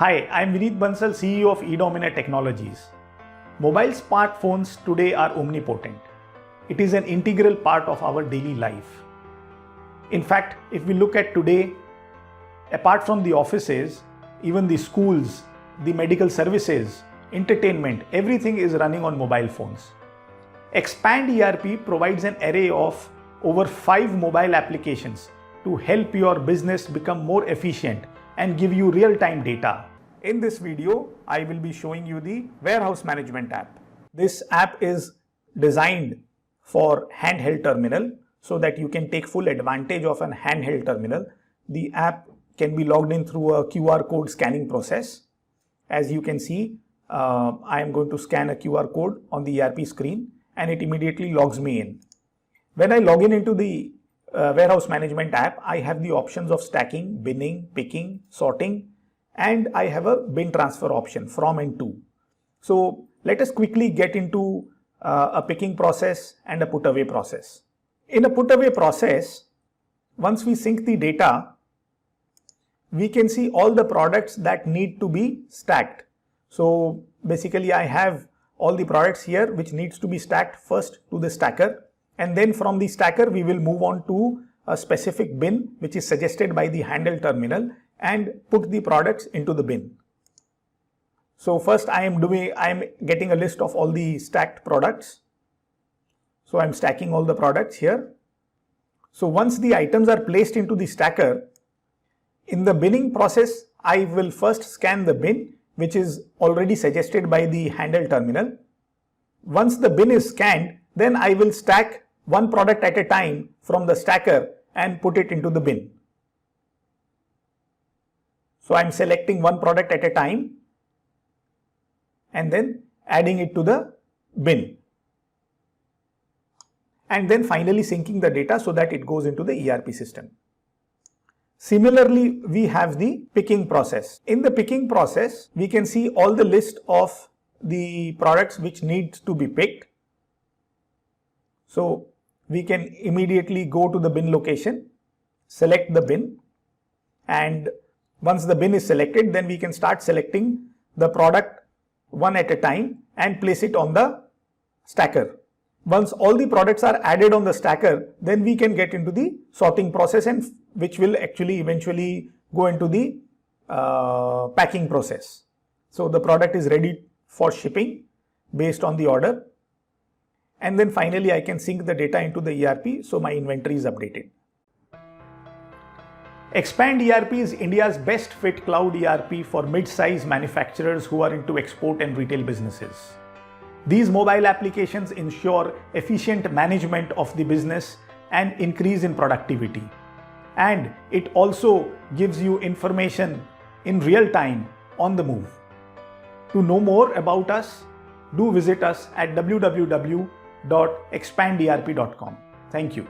Hi, I'm Vineet Bansal, CEO of eDominer Technologies. Mobile smartphones today are omnipotent. It is an integral part of our daily life. In fact, if we look at today, apart from the offices, even the schools, the medical services, entertainment, everything is running on mobile phones. Expand ERP provides an array of over 5 mobile applications to help your business become more efficient and give you real-time data. In this video, I will be showing you the warehouse management app. This app is designed for handheld terminal so that you can take full advantage of an handheld terminal. The app can be logged in through a QR code scanning process. As you can see, I am going to scan a QR code on the ERP screen and it immediately logs me in. When I log in into the warehouse management app, I have the options of stacking, binning, picking, sorting, and I have a bin transfer option from and to. So let us quickly get into a picking process and a put away process. In a put away process, once we sync the data, we can see all the products that need to be stacked. So basically I have all the products here which needs to be stacked first to the stacker, and then from the stacker we will move on to a specific bin which is suggested by the handheld terminal and put the products into the bin. So first I am getting a list of all the stacked products. So I am stacking all the products here. So once the items are placed into the stacker, in the binning process, I will first scan the bin which is already suggested by the handheld terminal. Once the bin is scanned, then I will stack one product at a time from the stacker and put it into the bin. So I am selecting one product at a time and then adding it to the bin. And then finally syncing the data so that it goes into the ERP system. Similarly, we have the picking process. In the picking process, we can see all the list of the products which needs to be picked. So we can immediately go to the bin location, select the bin, and once the bin is selected, then we can start selecting the product one at a time and place it on the stacker. Once all the products are added on the stacker, then we can get into the sorting process, and which will actually eventually go into the packing process. So the product is ready for shipping based on the order. And then finally I can sync the data into the ERP so my inventory is updated. Expand ERP is India's best fit cloud ERP for mid-size manufacturers who are into export and retail businesses. These mobile applications ensure efficient management of the business and increase in productivity. And it also gives you information in real time on the move. To know more about us, do visit us at www.expanderp.com. Thank you.